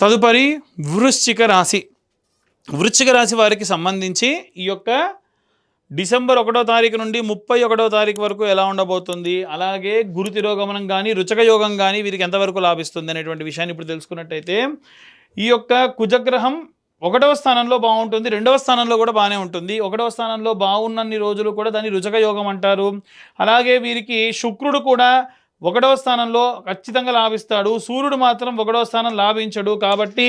తదుపరి వృశ్చిక రాశి. వృశ్చిక రాశి వారికి సంబంధించి ఈ యొక్క డిసెంబర్ 1వ తారీఖు నుండి 31వ తారీఖు వరకు ఎలా ఉండబోతుంది, అలాగే గురు తిరోగమనం కానీ రుచక యోగం కానీ వీరికి ఎంతవరకు లాభిస్తుంది అనేటువంటి విషయాన్ని ఇప్పుడు తెలుసుకున్నట్టయితే, ఈ యొక్క కుజగ్రహం 1వ స్థానంలో బాగుంటుంది, 2వ స్థానంలో కూడా బాగానే ఉంటుంది. 1వ స్థానంలో బాగున్నన్ని రోజులు కూడా దాన్ని రుచక యోగం అంటారు. అలాగే వీరికి శుక్రుడు కూడా 1వ స్థానంలో ఖచ్చితంగా లాభిస్తాడు. సూర్యుడు మాత్రం 1వ స్థానం లాభించడు. కాబట్టి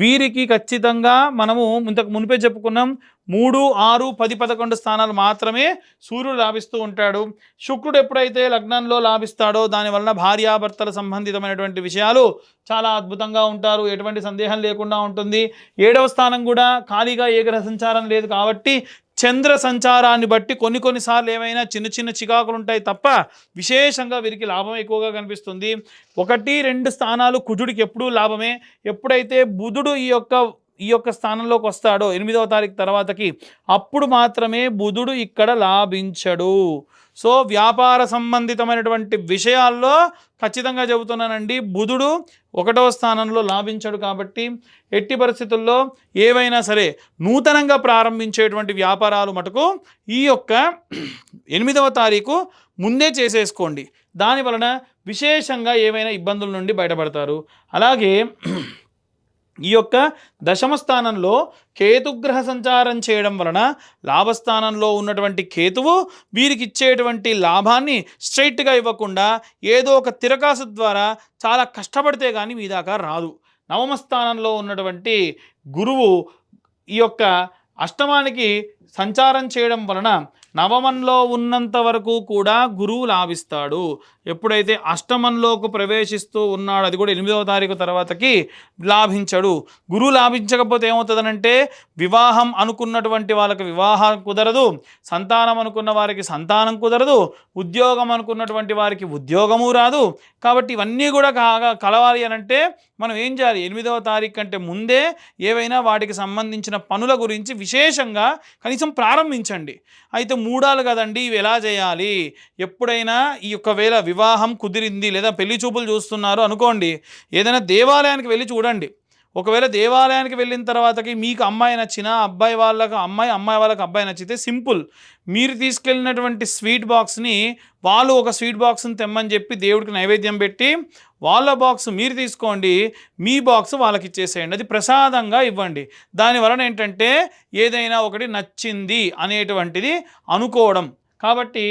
వీరికి ఖచ్చితంగా మనము ఇంతకు మునిపే చెప్పుకున్నాం, 3, 6, 10, 11 స్థానాలు మాత్రమే సూర్యుడు లాభిస్తూ ఉంటాడు. శుక్రుడు ఎప్పుడైతే లగ్నంలో లాభిస్తాడో దానివలన భార్యాభర్తల సంబంధితమైనటువంటి విషయాలు చాలా అద్భుతంగా ఉంటారు, ఎటువంటి సందేహం లేకుండా ఉంటుంది. 7వ స్థానం కూడా ఖాళీగా ఏ గ్రహ సంచారం లేదు కాబట్టి చంద్ర సంచారాన్ని బట్టి కొన్నిసార్లు ఏమైనా చిన్న చిన్న చికాకులు ఉంటాయి తప్ప విశేషంగా వీరికి లాభం ఎక్కువగా కనిపిస్తుంది. 1, 2 స్థానాలు కుజుడికి ఎప్పుడూ లాభమే. ఎప్పుడైతే బుధుడు ఈ యొక్క స్థానంలోకి వస్తాడో 8వ తారీఖు తర్వాతకి, అప్పుడు మాత్రమే బుధుడు ఇక్కడ లాభించడు. సో వ్యాపార సంబంధితమైనటువంటి విషయాల్లో ఖచ్చితంగా చెబుతున్నానండి, బుధుడు 1వ స్థానంలో లాభించడు. కాబట్టి ఎట్టి పరిస్థితుల్లో ఏవైనా సరే నూతనంగా ప్రారంభించేటువంటి వ్యాపారాలు మటుకు ఈ యొక్క 8వ తారీఖు ముందే చేసేసుకోండి. దానివలన విశేషంగా ఏవైనా ఇబ్బందుల నుండి బయటపడతారు. అలాగే ఈ యొక్క దశమ స్థానంలో కేతుగ్రహ సంచారం చేయడం వలన లాభస్థానంలో ఉన్నటువంటి కేతువు వీరికి ఇచ్చేటువంటి లాభాన్ని స్ట్రైట్గా ఇవ్వకుండా ఏదో ఒక తిరకాసు ద్వారా చాలా కష్టపడితే కానీ మీ దాకా రాదు. నవమ స్థానంలో ఉన్నటువంటి గురువు ఈ యొక్క అష్టమానికి సంచారం చేయడం వలన నవమంలో ఉన్నంత వరకు కూడా గురువు లాభిస్తాడు. ఎప్పుడైతే అష్టమంలోకి ప్రవేశిస్తూ ఉన్నాడు, అది కూడా 8వ తారీఖు తర్వాతకి లాభించడు. గురువు లాభించకపోతే ఏమవుతుందనంటే, వివాహం అనుకున్నటువంటి వాళ్ళకి వివాహం కుదరదు, సంతానం అనుకున్న వారికి సంతానం కుదరదు, ఉద్యోగం అనుకున్నటువంటి వారికి ఉద్యోగము రాదు. కాబట్టి ఇవన్నీ కూడా కలవాలి అనంటే మనం ఏం చేయాలి, 8వ తారీఖు కంటే ముందే ఏవైనా వాటికి సంబంధించిన పనుల గురించి విశేషంగా కనీసం ప్రారంభించండి. అయితే మూడాలు కదండి, ఇవి ఎలా చేయాలి? ఎప్పుడైనా ఈ ఒకవేళ వివాహం కుదిరింది లేదా పెళ్లి చూపులు చూస్తున్నారు అనుకోండి, ఏదైనా దేవాలయానికి వెళ్ళి చూడండి. ఒకవేళ దేవాలయానికి వెళ్ళిన తర్వాతకి మీకు అమ్మాయి నచ్చినా అబ్బాయి వాళ్ళకు అమ్మాయి, అమ్మాయి వాళ్ళకి అబ్బాయి నచ్చితే సింపుల్, మీరు తీసుకెళ్ళినటువంటి స్వీట్ బాక్స్ని వాళ్ళు ఒక స్వీట్ బాక్స్ని తెమ్మని చెప్పి దేవుడికి నైవేద్యం పెట్టి వాళ్ళ బాక్స్ మీరు తీసుకోండి, మీ బాక్స్ వాళ్ళకి ఇచ్చేసేయండి. అది ప్రసాదంగా ఇవ్వండి. దానివలన ఏంటంటే ఏదైనా ఒకటి నచ్చింది అనేటువంటిది అనుకోవడం. కాబట్టి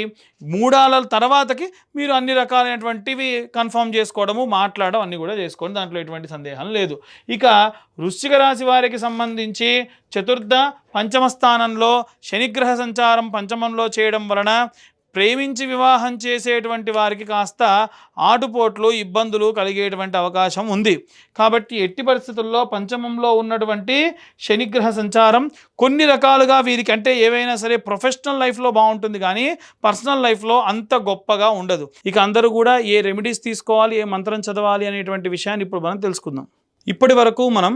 మూడాల తర్వాతకి మీరు అన్ని రకాలైనటువంటివి కన్ఫర్మ్ చేసుకోవడము, మాట్లాడడం అన్నీ కూడా చేసుకోండి, దాంట్లో ఎటువంటి సందేహం లేదు. ఇక వృశ్చిక రాశి వారికి సంబంధించి చతుర్థ పంచమ స్థానంలో శనిగ్రహ సంచారం పంచమంలో చేయడం వలన ప్రేమించి వివాహం చేసేటువంటి వారికి కాస్త ఆటుపోట్లు ఇబ్బందులు కలిగేటువంటి అవకాశం ఉంది. కాబట్టి ఎట్టి పరిస్థితుల్లో పంచమంలో ఉన్నటువంటి శనిగ్రహ సంచారం కొన్ని రకాలుగా వీరికి, అంటే ఏవైనా సరే ప్రొఫెషనల్ లైఫ్లో బాగుంటుంది కానీ పర్సనల్ లైఫ్లో అంత గొప్పగా ఉండదు. ఇక అందరూ కూడా ఏ రెమెడీస్ తీసుకోవాలి, ఏ మంత్రం చదవాలి అనేటువంటి విషయాన్ని ఇప్పుడు మనం తెలుసుకుందాం. ఇప్పటి వరకు మనం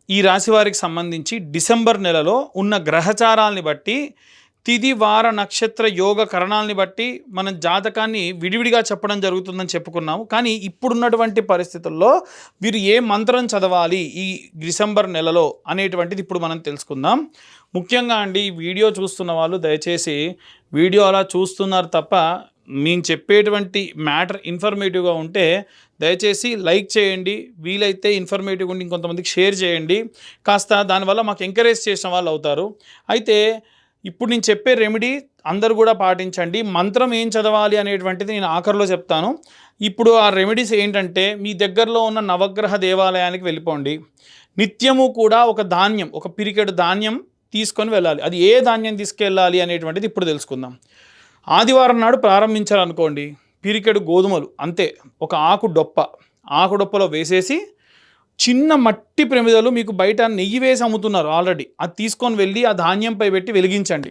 ఈ రాశి వారికి సంబంధించి డిసెంబర్ నెలలో ఉన్న గ్రహచారాలని బట్టి, తిథి వార నక్షత్ర యోగ కరణాలని బట్టి మనం జాతకాన్ని విడివిడిగా చెప్పడం జరుగుతుందని చెప్పుకున్నాము. కానీ ఇప్పుడున్నటువంటి పరిస్థితుల్లో వీరు ఏ మంత్రం చదవాలి ఈ డిసెంబర్ నెలలో అనేటువంటిది ఇప్పుడు మనం తెలుసుకుందాం. ముఖ్యంగా అండి, ఈ వీడియో చూస్తున్న వాళ్ళు దయచేసి వీడియో అలా చూస్తున్నారు తప్ప మేము చెప్పేటువంటి మ్యాటర్ ఇన్ఫర్మేటివ్గా ఉంటే దయచేసి లైక్ చేయండి, వీలైతే ఇన్ఫర్మేటివ్గా ఉండి ఇంకొంతమందికి షేర్ చేయండి. కాస్త దానివల్ల మాకు ఎంకరేజ్ చేసిన వాళ్ళు అవుతారు. అయితే ఇప్పుడు నేను చెప్పే రెమెడీ అందరూ కూడా పాటించండి. మంత్రం ఏం చదవాలి అనేటువంటిది నేను ఆఖరిలో చెప్తాను. ఇప్పుడు ఆ రెమెడీస్ ఏంటంటే, మీ దగ్గరలో ఉన్న నవగ్రహ దేవాలయానికి వెళ్ళిపోండి. నిత్యము కూడా ఒక ధాన్యం, ఒక పిరికెడు ధాన్యం తీసుకొని వెళ్ళాలి. అది ఏ ధాన్యం తీసుకెళ్ళాలి అనేటువంటిది ఇప్పుడు తెలుసుకుందాం. ఆదివారం నాడు ప్రారంభించాలనుకోండి, పిరికెడు గోధుమలు అంతే, ఒక ఆకు డొప్పలో వేసేసి, చిన్న మట్టి ప్రమిదలు మీకు బయట నెయ్యి వేసి అమ్ముతున్నారు ఆల్రెడీ, అది తీసుకొని వెళ్ళి ఆ ధాన్యంపై పెట్టి వెలిగించండి.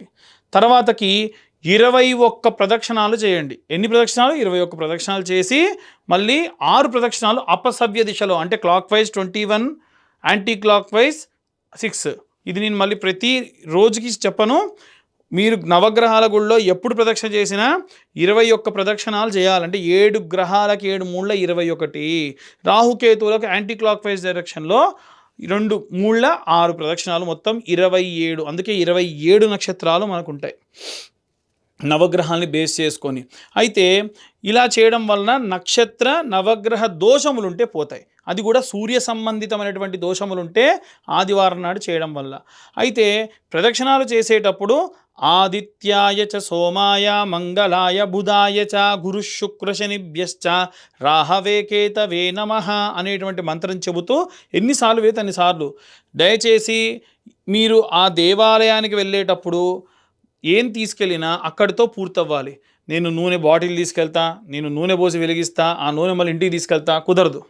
తర్వాతకి 21 ప్రదక్షిణాలు చేయండి. ఎన్ని ప్రదక్షిణాలు? 21 ప్రదక్షిణాలు చేసి మళ్ళీ 6 ప్రదక్షిణాలు అపసవ్య దిశలో, అంటే clock wise 21, anti clock wise 6. ఇది నేను మళ్ళీ ప్రతి రోజుకి చెప్పను, మీరు నవగ్రహాల గుళ్ళో ఎప్పుడు ప్రదక్షిణ చేసినా 21 ప్రదక్షిణాలు చేయాలంటే 7 గ్రహాలకి 7 మూళ్ళ 21, రాహుకేతువులకు యాంటీ క్లాక్ వైజ్ డైరెక్షన్లో 2 మూళ్ళ 6 ప్రదక్షిణాలు, మొత్తం 27. అందుకే 27 నక్షత్రాలు మనకు ఉంటాయి నవగ్రహాల్ని బేస్ చేసుకొని. అయితే ఇలా చేయడం వలన నక్షత్ర నవగ్రహ దోషములుంటే పోతాయి. అది కూడా సూర్య సంబంధితమైనటువంటి దోషములుంటే ఆదివారం నాడు చేయడం వల్ల. అయితే ప్రదక్షిణాలు చేసేటప్పుడు ఆదిత్యాయ చ సోమాయ మంగళాయ బుధాయ చ గురు శుక్ర శనిభ్యశ్చ రాహవే కేతవే నమః అనేటువంటి మంత్రం చెబుతూ ఎన్నిసార్లు వేస్తే అన్నిసార్లు. దయచేసి మీరు ఆ దేవాలయానికి వెళ్ళేటప్పుడు ఏం తీసుకెళ్ళినా అక్కడితో పూర్తవ్వాలి. నేను నూనె బాటిల్ తీసుకెళ్తా, నేను నూనె పోసి వెలిగిస్తా, ఆ నూనె మళ్ళీ ఇంటికి తీసుకెళ్తా, కుదరదు.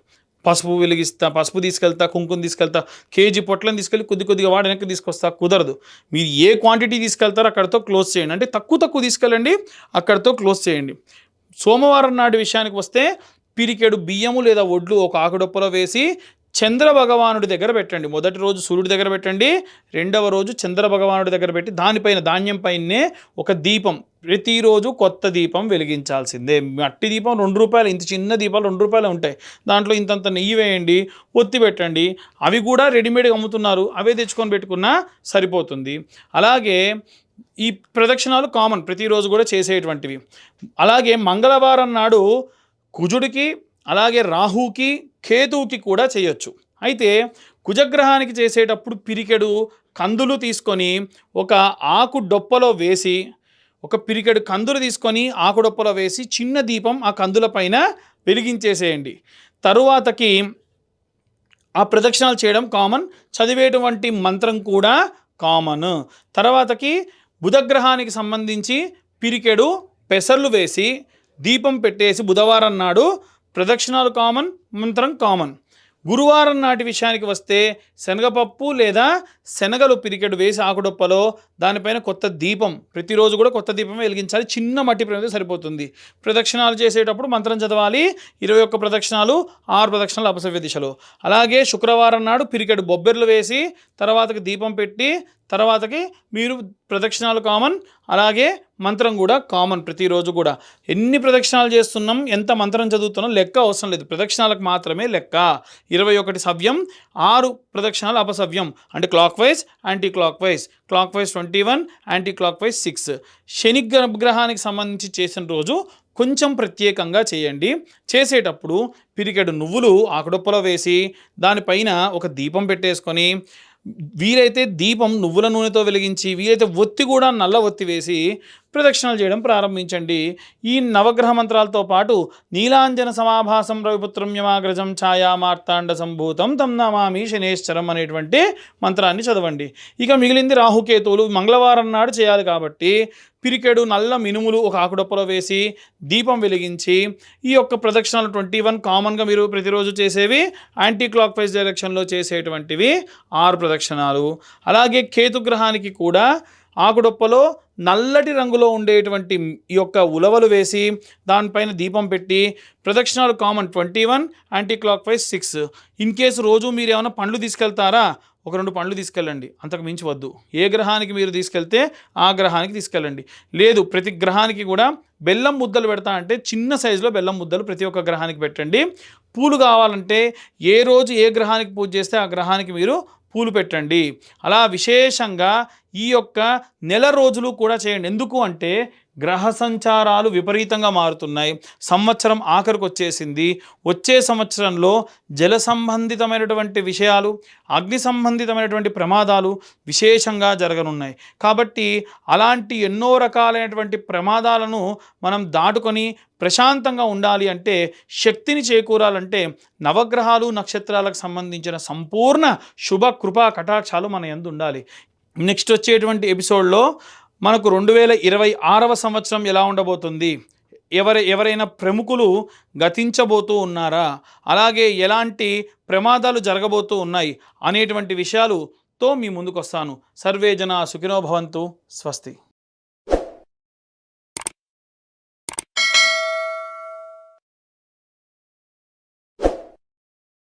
పసుపు తీసుకెళ్తా, కుంకుమ తీసుకెళ్తా, కేజీ పొట్లను తీసుకెళ్ళి కొద్దిగా వాడి వెనక్కి తీసుకొస్తా, కుదరదు. మీరు ఏ క్వాంటిటీ తీసుకెళ్తారో అక్కడితో క్లోజ్ చేయండి. అంటే తక్కువ తీసుకెళ్ళండి, అక్కడితో క్లోజ్ చేయండి. సోమవారం నాటి విషయానికి వస్తే పిరికెడు బియ్యము లేదా ఒడ్లు ఒక ఆకుడొప్పలో వేసి చంద్ర భగవానుడి దగ్గర పెట్టండి. మొదటి రోజు సూర్యుడి దగ్గర పెట్టండి, రెండవ రోజు చంద్ర భగవానుడి దగ్గర పెట్టి దానిపైన ధాన్యం పైనే ఒక దీపం, ప్రతిరోజు కొత్త దీపం వెలిగించాల్సిందే. మట్టి దీపం ₹2, ఇంత చిన్న దీపాలు ₹2 ఉంటాయి. దాంట్లో ఇంతంత నెయ్యి వేయండి, ఒత్తి పెట్టండి. అవి కూడా రెడీమేడ్గా అమ్ముతున్నారు, అవే తెచ్చుకొని పెట్టుకున్నా సరిపోతుంది. అలాగే ఈ ప్రదక్షిణాలు కామన్, ప్రతిరోజు కూడా చేసేటువంటివి. అలాగే మంగళవారం నాడు కుజుడికి, అలాగే రాహుకి, కేతువుకి కూడా చేయొచ్చు. అయితే కుజగ్రహానికి చేసేటప్పుడు పిరికెడు కందులు తీసుకొని ఒక ఆకు డొప్పలో వేసి, ఒక పిరికెడు కందులు తీసుకొని ఆకుడొప్పలో వేసి చిన్న దీపం ఆ కందుల పైన వెలిగించేసేయండి. తరువాతకి ఆ ప్రదక్షిణాలు చేయడం కామన్, చదివేటువంటి మంత్రం కూడా కామన్. తర్వాతకి బుధగ్రహానికి సంబంధించి పిరికెడు పెసర్లు వేసి దీపం పెట్టేసి బుధవారం నాడు ప్రదక్షిణాలు కామన్, మంత్రం కామన్. గురువారం నాటి విషయానికి వస్తే శనగపప్పు లేదా శనగలు పిరికెడు వేసి ఆకుడొప్పలో దానిపైన కొత్త దీపం, ప్రతిరోజు కూడా కొత్త దీపం వెలిగించాలి. చిన్న మట్టి ప్రమిద సరిపోతుంది. ప్రదక్షిణాలు చేసేటప్పుడు మంత్రం చదవాలి. 21 ప్రదక్షిణాలు, 6 ప్రదక్షిణాలు అపసవ్య దిశలో. అలాగే శుక్రవారం నాడు పిరికెడు బొబ్బెర్లు వేసి తర్వాతకి దీపం పెట్టి తర్వాతకి మీరు ప్రదక్షిణాలు కామన్, అలాగే మంత్రం కూడా కామన్. ప్రతిరోజు కూడా ఎన్ని ప్రదక్షిణాలు చేస్తున్నాం, ఎంత మంత్రం చదువుతున్నాం లెక్క అవసరం లేదు, ప్రదక్షిణాలకు మాత్రమే లెక్క. 21 సవ్యం, 6 ప్రదక్షిణాలు అపసవ్యం. అంటే clock wise, anti clock wise. Clock wise 21, anti clock wise 6. శని గ్రహానికి సంబంధించి చేసిన రోజు కొంచెం ప్రత్యేకంగా చేయండి. చేసేటప్పుడు పిరికెడు నువ్వులు ఆకుడొప్పలో వేసి దానిపైన ఒక దీపం పెట్టేసుకొని, వీలైతే దీపం నువ్వుల నూనెతో వెలిగించి, వీలైతే ఒత్తి కూడా నల్ల ఒత్తి వేసి ప్రదక్షిణలు చేయడం ప్రారంభించండి. ఈ నవగ్రహ మంత్రాలతో పాటు నీలాంజన సమాభాసం రవిపుత్రం యమాగ్రజం ఛాయా మార్తాండ సంభూతం తం నమామి శనేశ్వరం అనేటువంటి మంత్రాన్ని చదవండి. ఇక మిగిలింది రాహుకేతువులు మంగళవారం నాడు చేయాలి కాబట్టి పిరికెడు నల్ల మినుములు ఒక ఆకుడొప్పలో వేసి దీపం వెలిగించి ఈ యొక్క ప్రదక్షిణాలు 21 కామన్గా మీరు ప్రతిరోజు చేసేవి, యాంటీ క్లాక్ వైజ్ డైరెక్షన్లో చేసేటువంటివి 6 ప్రదక్షిణాలు. అలాగే కేతుగ్రహానికి కూడా ఆకుడొప్పలో నల్లటి రంగులో ఉండేటువంటి ఈ యొక్క ఉలవలు వేసి దానిపైన దీపం పెట్టి ప్రదక్షిణాలు common 21, anti clock wise 6. In case రోజు మీరు ఏమైనా పండ్లు తీసుకెళ్తారా, ఒక 2 పండ్లు తీసుకెళ్ళండి, అంతకు మించి వద్దు. ఏ గ్రహానికి మీరు తీసుకెళ్తే ఆ గ్రహానికి తీసుకెళ్ళండి. లేదు ప్రతి గ్రహానికి కూడా బెల్లం ముద్దలు పెడతా అంటే చిన్న సైజులో బెల్లం ముద్దలు ప్రతి ఒక్క గ్రహానికి పెట్టండి. పూలు కావాలంటే ఏ రోజు ఏ గ్రహానికి పూజ చేస్తే ఆ గ్రహానికి మీరు పూలు పెట్టండి. అలా విశేషంగా ఈ యొక్క నెల రోజులు కూడా చేయండి. ఎందుకు అంటే గ్రహ సంచారాలు విపరీతంగా మారుతున్నాయి. సంవత్సరం ఆఖరికి వచ్చేసింది. వచ్చే సంవత్సరంలో జల సంబంధితమైనటువంటి విషయాలు, అగ్ని సంబంధితమైనటువంటి ప్రమాదాలు విశేషంగా జరగనున్నాయి. కాబట్టి అలాంటి ఎన్నో రకాలైనటువంటి ప్రమాదాలను మనం దాటుకొని ప్రశాంతంగా ఉండాలి అంటే, శక్తిని చేకూరాలంటే నవగ్రహాలు నక్షత్రాలకు సంబంధించిన సంపూర్ణ శుభ కృపా కటాక్షాలు మన యందు ఉండాలి. నెక్స్ట్ వచ్చేటువంటి ఎపిసోడ్లో మనకు 2026వ సంవత్సరం ఎలా ఉండబోతుంది, ఎవరైనా ప్రముఖులు గతించబోతూ ఉన్నారా, అలాగే ఎలాంటి ప్రమాదాలు జరగబోతూ ఉన్నాయి అనేటువంటి విషయాలతో మీ ముందుకు వస్తాను. సర్వే జనా సుఖినో భవంతు. స్వస్తి.